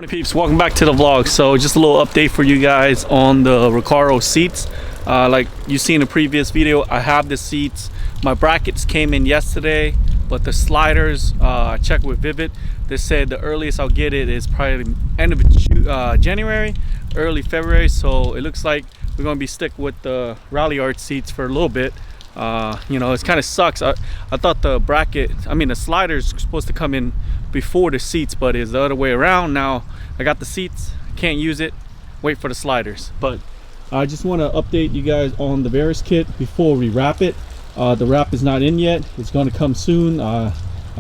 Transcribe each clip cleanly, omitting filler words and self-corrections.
Morning peeps, welcome back to the vlog. So just a little update for you guys on the Recaro seats. Like you see in the previous video, I have the seats. My brackets came in yesterday, but the sliders, I checked with Vivid. They said the earliest I'll get it is probably the end of January, early February. So it looks like we're gonna be stuck with the Rally Art seats for a little bit. You know, it kind of sucks. I thought the the sliders were supposed to come in before the seats, but it's the other way around. Now I got the seats, can't use it, wait for the sliders. But I just want to update you guys on the Varis kit before we wrap it. The wrap is not in yet, it's going to come soon. I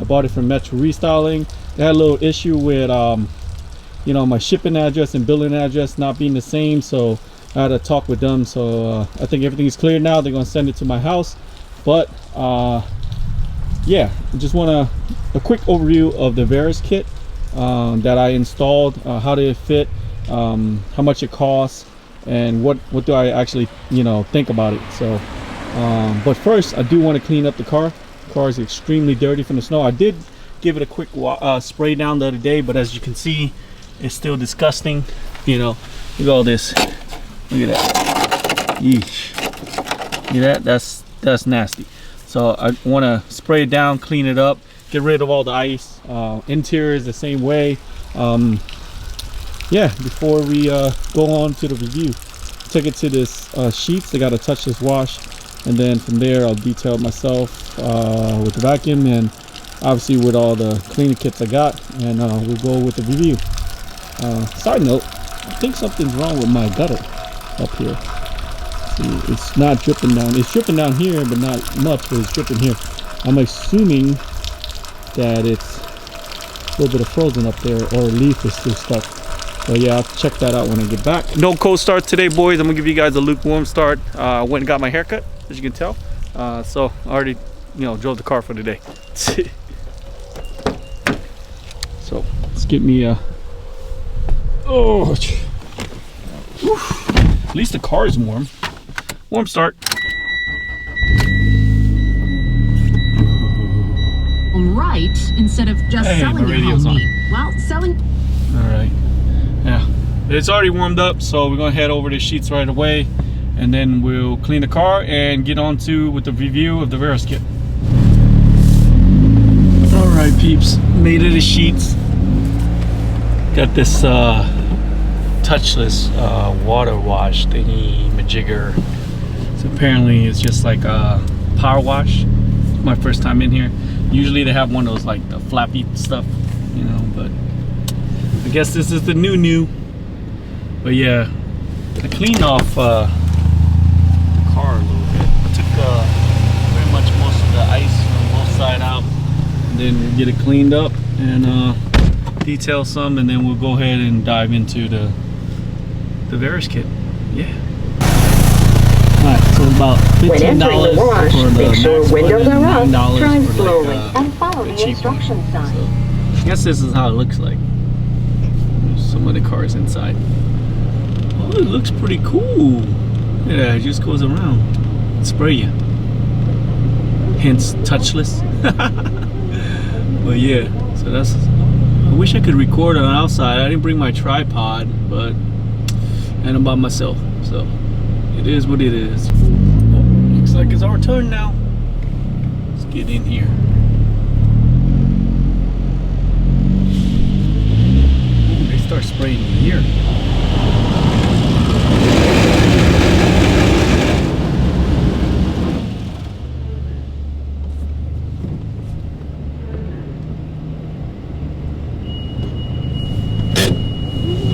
bought it from Metro Restyling. They had a little issue with you know, my shipping address and billing address not being the same, so I had to talk with them. So I think everything is clear now. They're going to send it to my house. But yeah, I just want a quick overview of the Varis kit that I installed, how did it fit, how much it costs, and what do I actually, you know, think about it. So but first I do want to clean up the car. The car is extremely dirty from the snow. I did give it a quick spray down the other day, but as you can see, it's still disgusting. You know, look at all this. Look at that. Yeesh. Look at that. That's nasty. So I want to spray it down, clean it up, get rid of all the ice. Interior is the same way. Yeah, before we go on to the review, take it to this sheets. They got a touchless wash, and then from there I'll detail it myself with the vacuum and obviously with all the cleaning kits I got, and we'll go with the review. Side note, I think something's wrong with my gutter up here. See, it's not dripping down. It's dripping down here, but not much, but it's dripping here. I'm assuming that it's a little bit of frozen up there, or a leaf is still stuck. So yeah, I'll check that out when I get back. No cold start today, boys. I'm gonna give you guys a lukewarm start. I went and got my haircut, as you can tell. So I already, you know, drove the car for the day. So let's get me a oh, at least the car is warm. Warm start. Right, instead of just selling your home meat. Well, selling. All right. Yeah, it's already warmed up, so we're gonna head over to sheets right away, and then we'll clean the car and get on to with the review of the Varis kit. All right, peeps, made it to sheets. Got this touchless water wash thingy majigger. So apparently it's just like a power wash. It's my first time in here. Usually they have one of those like the flappy stuff, you know, but I guess this is the new. But yeah, I cleaned off the car a little bit. I took pretty much most of the ice from both sides out, and then we'll get it cleaned up and detail some, and then we'll go ahead and dive into the Varis kit. Yeah. Alright, so about $15 for the make sure windows are up, drive for slowly, like, and follow the instruction sign. So, I guess this is how it looks like. There's some of the cars inside. Oh, it looks pretty cool. Yeah, it just goes around. Spray you. Hence, touchless. But yeah, so that's. I wish I could record on outside. I didn't bring my tripod, but and I'm by myself, so it is what it is. Oh, looks like it's our turn now. Let's get in here. Ooh, they start spraying in here.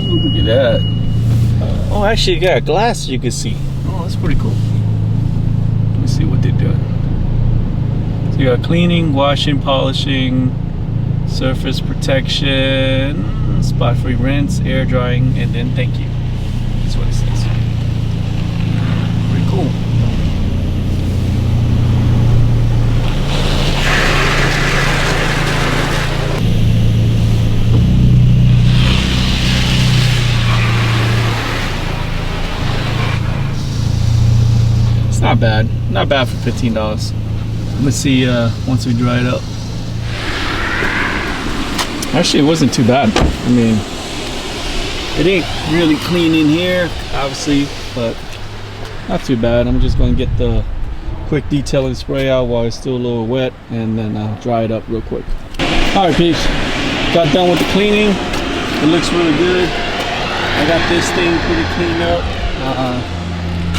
Ooh, look at that. Oh, actually, you got glass you can see. Oh, that's pretty cool. Let me see what they're doing. So you got cleaning, washing, polishing, surface protection, spot-free rinse, air drying, and then thank you. That's what it says. Pretty cool. Not bad. Not bad for $15. Let's see once we dry it up. Actually, it wasn't too bad. I mean, It ain't really clean in here, obviously, but not too bad. I'm just gonna get the quick detailing spray out while it's still a little wet, and then dry it up real quick. All right, peeps, got done with the cleaning. It looks really good. I got this thing pretty cleaned up.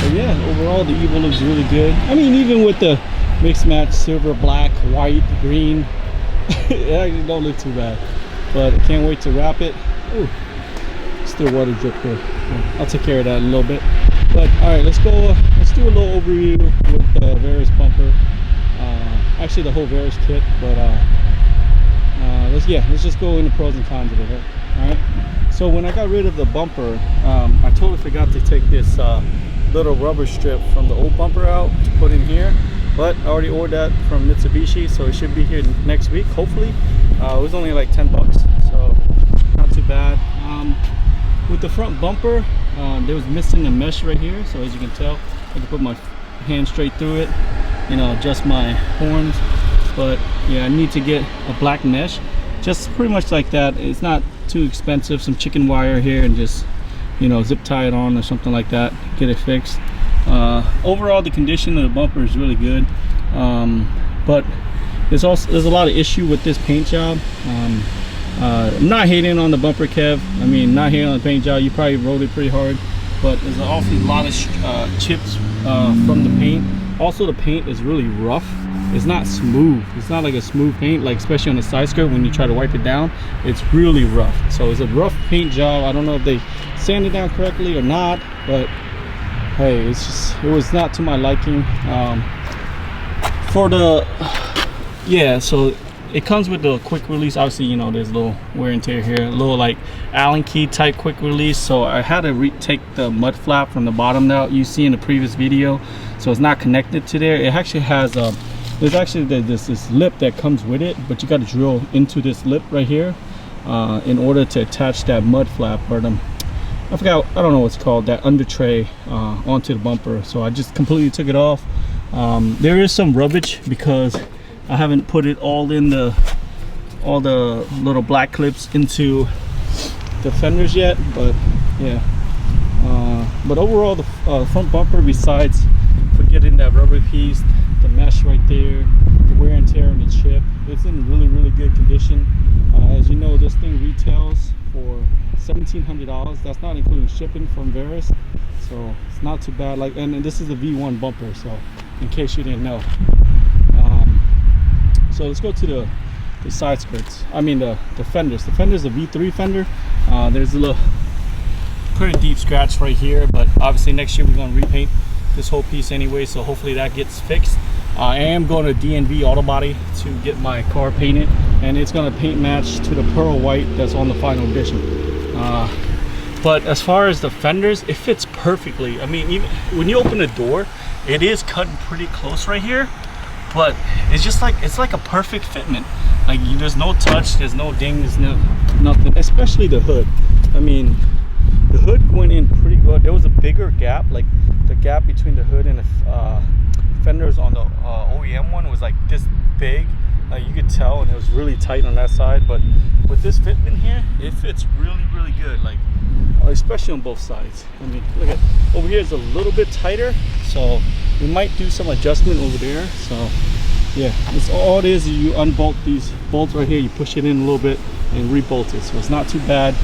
But yeah, overall the Evo looks really good. I mean, even with the mixed match silver, black, white, green, it actually don't look too bad. But I can't wait to wrap it. Ooh, still water drip here. I'll take care of that in a little bit. But all right, let's go. Let's do a little overview with the Varis bumper. Actually, the whole Varis kit. But let's just go into pros and cons of it. All right. So when I got rid of the bumper, I totally forgot to take this little rubber strip from the old bumper out to put in here. But I already ordered that from Mitsubishi, so it should be here next week, hopefully. It was only like 10 bucks, so not too bad. With the front bumper, there was missing a mesh right here, so as you can tell, I can put my hand straight through it, you know, adjust my horns. But yeah, I need to get a black mesh, just pretty much like that. It's not too expensive. Some chicken wire here and just, you know, zip tie it on or something like that, get it fixed. Overall, the condition of the bumper is really good, but there's a lot of issue with this paint job. I'm not hating on the bumper, Kev. I mean, not hating on the paint job. You probably rolled it pretty hard, but there's an awful lot of chips from the paint. Also, the paint is really rough. It's not smooth. It's not like a smooth paint, like especially on the side skirt when you try to wipe it down. It's really rough. So it's a rough paint job. I don't know if they sanded it down correctly or not, but hey, it was not to my liking. So it comes with the quick release. Obviously, you know, there's a little wear and tear here, a little like Allen key type quick release. So I had to take the mud flap from the bottom out, you see in the previous video, so it's not connected to there. It actually has there's actually this lip that comes with it, but you got to drill into this lip right here in order to attach that mud flap, or I forgot, I don't know what's called, that under tray onto the bumper. So I just completely took it off. There is some rubbish because I haven't put it all the little black clips into the fenders yet, but yeah. But overall, the front bumper, besides forgetting that rubber piece, the mesh right there, the wear and tear on the chip, it's in really good condition. As you know, this thing retails for $1,700. That's not including shipping from Varis, so it's not too bad. Like, and this is the V1 bumper, so in case you didn't know. So let's go to the side skirts. I mean the fenders. The fender's a V3 fender. There's a little pretty deep scratch right here, but obviously next year we're going to repaint this whole piece anyway, so hopefully that gets fixed. I am going to D&V Auto Body to get my car painted, and it's going to paint match to the pearl white that's on the final edition. But as far as the fenders, it fits perfectly. I mean, even when you open the door, it is cutting pretty close right here, but it's just like, it's like a perfect fitment. Like, there's no touch, there's no ding, there's nothing. Especially the hood. I mean, the hood went in pretty good. There was a bigger gap, like the gap between the hood and the fenders on the OEM one was like this big. You could tell, and it was really tight on that side. But with this fitment here, it fits really good, like especially on both sides. I mean, look at over here is a little bit tighter, so we might do some adjustment over there. So yeah, it's all it is you unbolt these bolts right here, you push it in a little bit and rebolt it, so it's not too bad.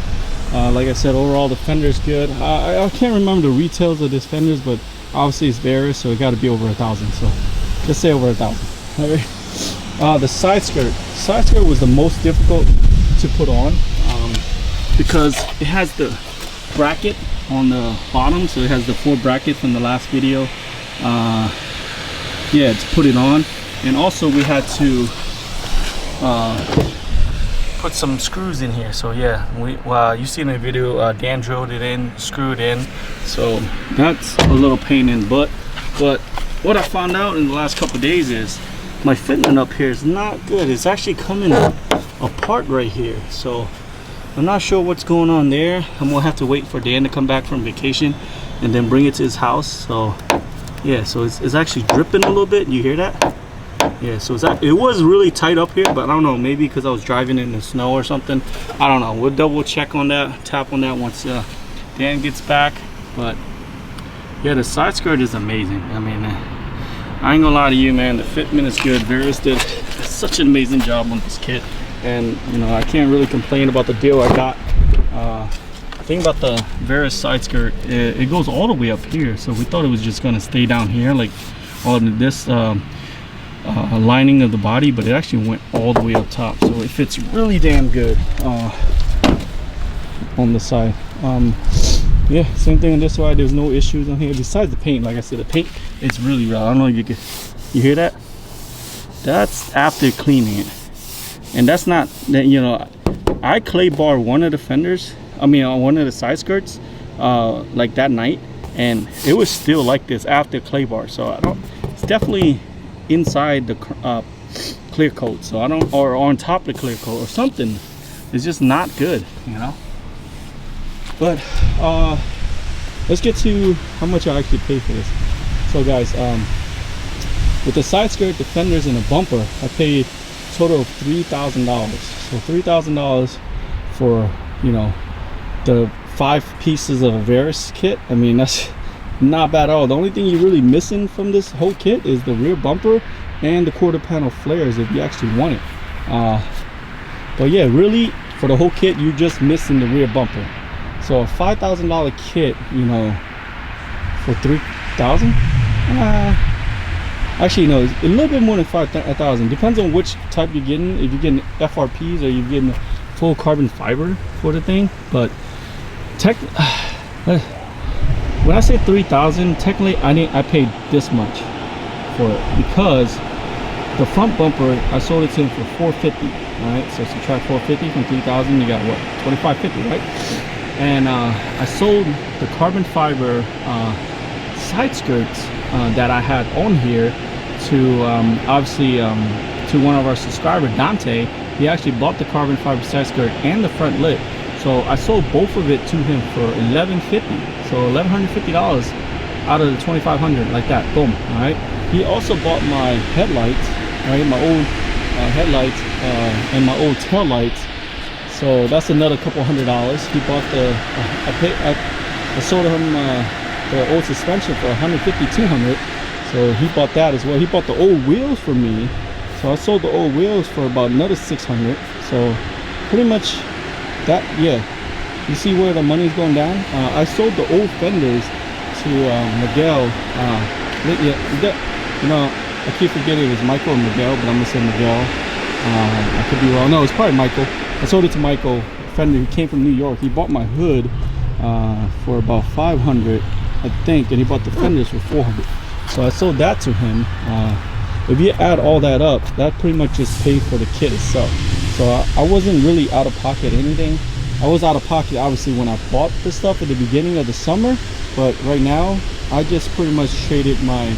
Like I said, overall the fender's good. I can't remember the retails of this fenders, but obviously it's Varis, so it got to be over 1,000. So just say over 1,000. All right. The side skirt was the most difficult to put on because it has the bracket on the bottom, so it has the 4 brackets from the last video. Yeah, to put it on, and also we had to put some screws in here. So yeah, you see in the video, Dan drilled it in, screwed in, so that's a little pain in the butt. But what I found out in the last couple of days is my fitment up here is not good. It's actually coming apart right here, so I'm not sure what's going on there. I'm gonna have to wait for Dan to come back from vacation and then bring it to his house. So yeah, so it's actually dripping a little bit. You hear that? Yeah, so it was really tight up here, but I don't know, maybe because I was driving in the snow or something. I don't know. We'll double check on that, tap on that once Dan gets back. But yeah, the side skirt is amazing. I mean, I ain't gonna lie to you, man. The fitment is good. Varis did such an amazing job on this kit, and you know, I can't really complain about the deal I got. The thing about the Varis side skirt, it goes all the way up here, so we thought it was just gonna stay down here, like on this lining of the body, but it actually went all the way up top, so it fits really damn good on the side. Yeah, same thing on this side. There's no issues on here besides the paint. Like I said, the paint is really real. I don't know if you hear that. That's after cleaning it, and that's not that, you know, I clay bar one of the fenders, I mean on one of the side skirts like that night, and it was still like this after clay bar. So I don't, it's definitely inside the clear coat, so I don't, or on top of the clear coat or something. It's just not good, you know. But let's get to how much I actually paid for this. So guys, with the side skirt, the fenders, and the bumper, I paid a total of $3,000. So $3,000 for, you know, the 5 pieces of a Varis kit. I mean, that's not bad at all. The only thing you're really missing from this whole kit is the rear bumper and the quarter panel flares if you actually want it. But yeah, really for the whole kit, you're just missing the rear bumper. So a $5,000 kit, you know, for $3,000? Actually, no, it's a little bit more than $5,000. Depends on which type you're getting. If you're getting FRPs or you're getting full carbon fiber for the thing. But when I say $3,000, technically I paid this much for it, because the front bumper I sold it to him for $450. All right, so subtract $450 from $3,000, you got what, $2,550, right? And I sold the carbon fiber side skirts that I had on here to obviously to one of our subscribers, Dante. He actually bought the carbon fiber side skirt and the front lip, so I sold both of it to him for $1,150. So $1,150 out of the $2,500, like that, boom. All right, he also bought my headlights, right, my old headlights and my old tail lights. So that's another couple $100. He bought the I sold him the old suspension for $150, $200. So he bought that as well. He bought the old wheels for me, so I sold the old wheels for about another $600. So pretty much that, yeah, you see where the money's going down. I sold the old fenders to Miguel. You know, I keep forgetting it was Michael and Miguel, but I'm gonna say Miguel. I could be wrong. No, it's probably Michael. I sold it to Michael Fender, who came from New York. He bought my hood for about $500, I think, and he bought the fenders for $400. So I sold that to him. If you add all that up, that pretty much just paid for the kit itself. So I wasn't really out of pocket anything. I was out of pocket obviously when I bought the stuff at the beginning of the summer, but right now I just pretty much traded my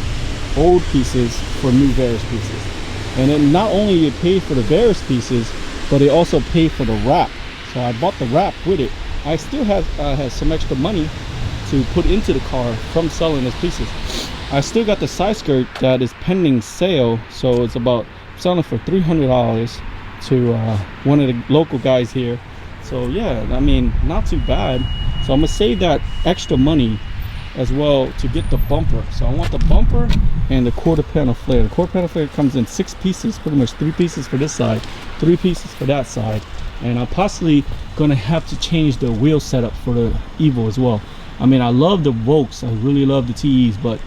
old pieces for new Varis pieces. And then not only you pay for the Varis pieces, but it also paid for the wrap. So I bought the wrap with it. I still have some extra money to put into the car from selling those pieces. I still got the side skirt that is pending sale, so it's about selling for $300 to one of the local guys here. So yeah, I mean, not too bad. So I'm gonna save that extra money as well to get the bumper. So I want the bumper and the quarter panel flare. The quarter panel flare comes in 6 pieces, pretty much 3 pieces for this side, 3 pieces for that side. And I'm possibly gonna have to change the wheel setup for the Evo as well. I mean, I love the Vokes, I really love the TEs, but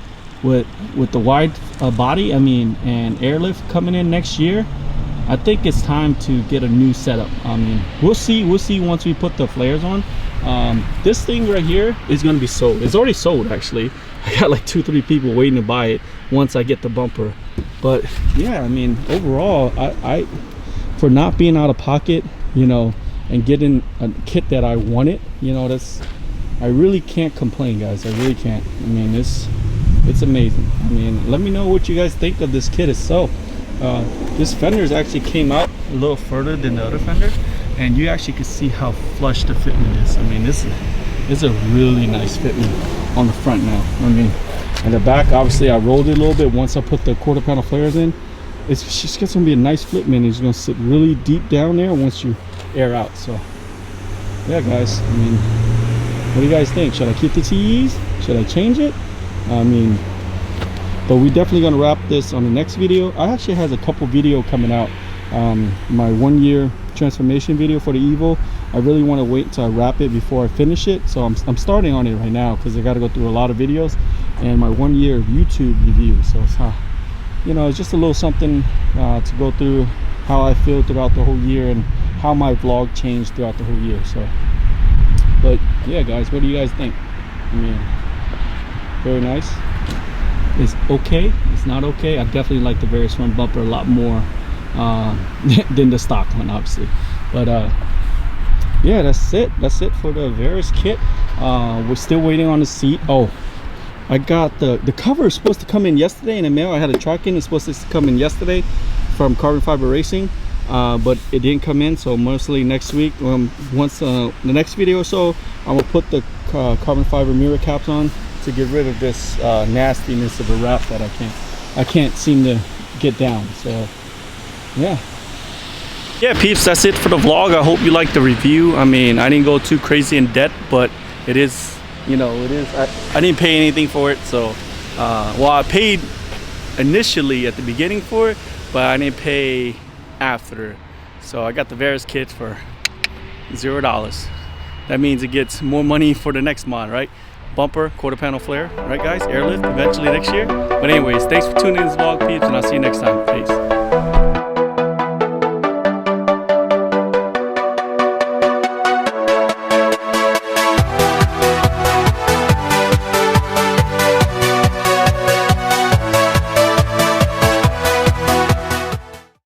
with the wide body, I mean, and airlift coming in next year, I think it's time to get a new setup. I mean, we'll see once we put the flares on. This thing right here is going to be sold. It's already sold, actually. I got like 2-3 people waiting to buy it once I get the bumper. But yeah, I mean, overall, I for not being out of pocket, you know, and getting a kit that I wanted, you know, I really can't complain, guys. I really can't. I mean, it's amazing. I mean, let me know what you guys think of this kit itself. This fenders actually came out a little further than the other fender, and you actually can see how flush the fitment is. I mean, this is a really nice fitment on the front now. I mean, in the back, obviously I rolled it a little bit once I put the quarter panel flares in. it's just gonna be a nice Fitment. It's gonna sit really deep down there once you air out. So yeah, guys, I mean, what do you guys think? Should I keep the TEs? Should I change it? I mean, but we're definitely gonna wrap this on the next video. I actually has a couple video coming out. My 1 year transformation video for the Evo. I really want to wait until I wrap it before I finish it, so I'm starting on it right now because I got to go through a lot of videos and my 1 year YouTube review. So it's you know, it's just a little something to go through how I feel throughout the whole year and how my vlog changed throughout the whole year. So, but yeah, guys, what do you guys think? I mean, very nice. It's okay. It's not okay. I definitely like the Varis front bumper a lot more than the stock one, obviously. But yeah, that's it for the Varis kit. We're still waiting on the seat. Oh, I got the cover is supposed to come in yesterday in the mail. I had a tracking. It's supposed to come in yesterday from Carbon Fiber Racing, but it didn't come in, so mostly next week. Once the next video or so, I'm gonna put the carbon fiber mirror caps on to get rid of this nastiness of a wrap that I can't seem to get down. So yeah, peeps, that's it for the vlog. I hope you liked the review. I mean, I didn't go too crazy in debt, but it is, you know, it is, I didn't pay anything for it. So well, I paid initially at the beginning for it, but I didn't pay after. So I got the Varis kit for $0. That means it gets more money for the next mod, right? Bumper, quarter panel flare, right guys? Airlift eventually next year. But anyways, thanks for tuning in this vlog, peeps, and I'll see you next time. Peace.